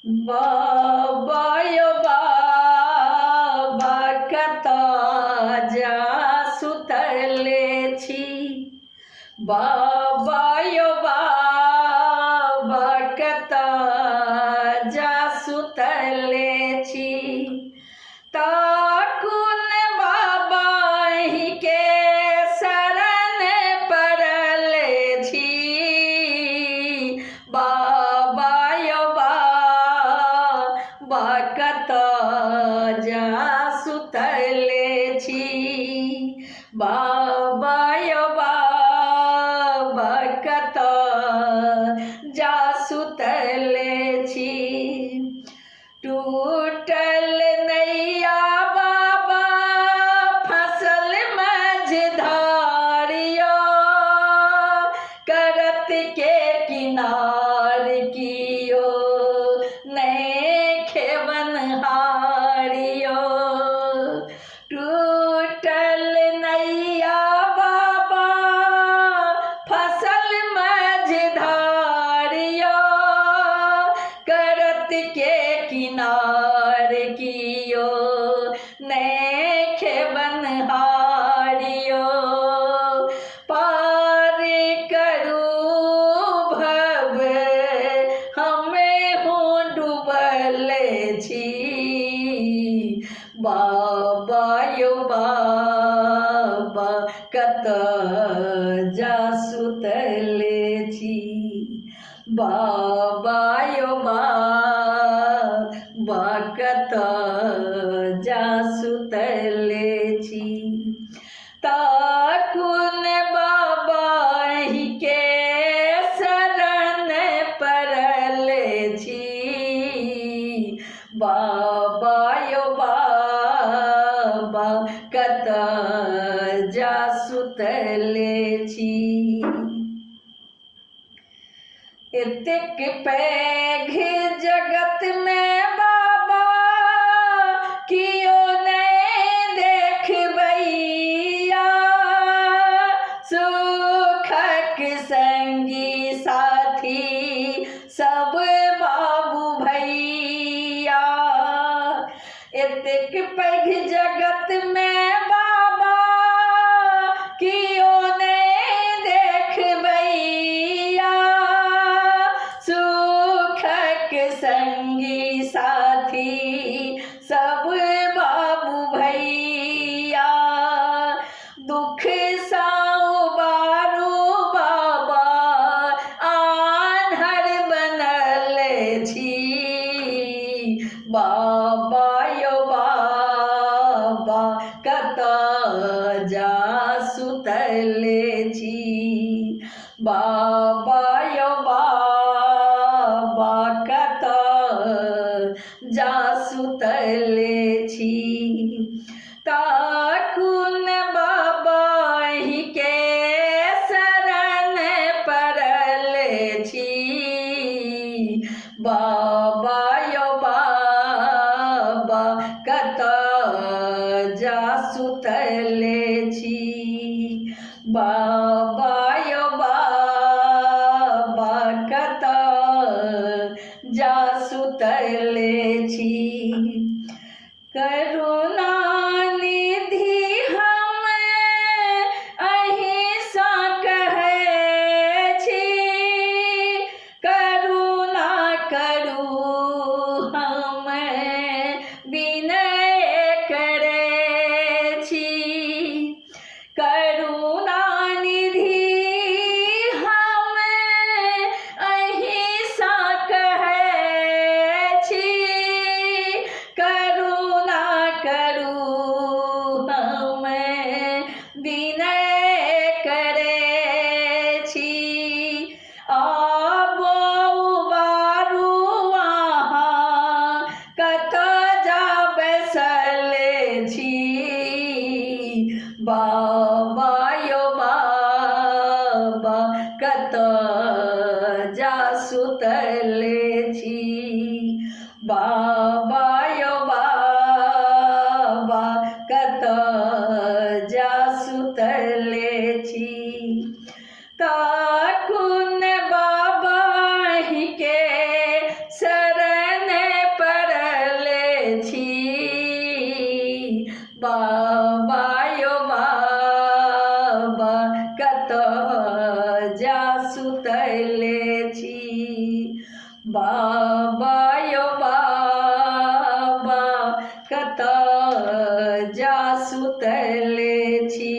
बाबा यो बाबा कता जा सुतले छी। बाबा यो बाबा कता जा सुतले छी। ताकुन बाबा ही के शरण पड़ले छी। बाबा यो बाबा कता जा सुतले छी। बाबा यो बाबा कता जा सुतले छी। टूटल नैया बाबा फसल मझधारियो, करत के किनार कियो नैखे बनहारियो। टूटल नैया बाबा फसल मझधारियो, करत के किनार कियो नैखे बनहारियो। पार करू भव हमें हूँ डूबले छी। बाबा यो बाबा कता जा सुतले छी। बाबा यो बाबा कता जा सुतले छी। ताकुन बाबा ही के शरण पड़ले छी। बाबा यो बाबा कता जा सुतले छी। एतेक पैघ जगत में बाबा कियो नहीं देखबैया। सुखक संगी साथी सब बाबू भैया। एतेक पैघ जगत में बाबा कियो नहीं देखबैया। सुखक संगी साथी सब बाबू भैया। दुख साउबारू बाबा आन्हर बनले छी। बाबा यो बाबा कता जा सुतले छी। बाबा यो बाबा कता जा सुतले छी। ताकुन बाबा ही के शरण पड़ले छी। बाबा यो बाबा कता जा सुतले छी। बाबा यो बाबा कता जा सुतले छी। करुणा निधि हम अहिंसा कहै छी। करुणा करू हम विनय करै छी। करुणा निधि हम अहिंसा कहै छी। करुणा करू हम विनय करै छी। आबो उबारू अहाँ कता जा बैसले छी। बाबा यो बाबा कता जा सुतले छी। बाबा यो बाबा कता जा सुतले छी। ताकुन बाबा ही के शरण कत जा सुतले छी। बाबा यो बाबा कत जा सुतले छी।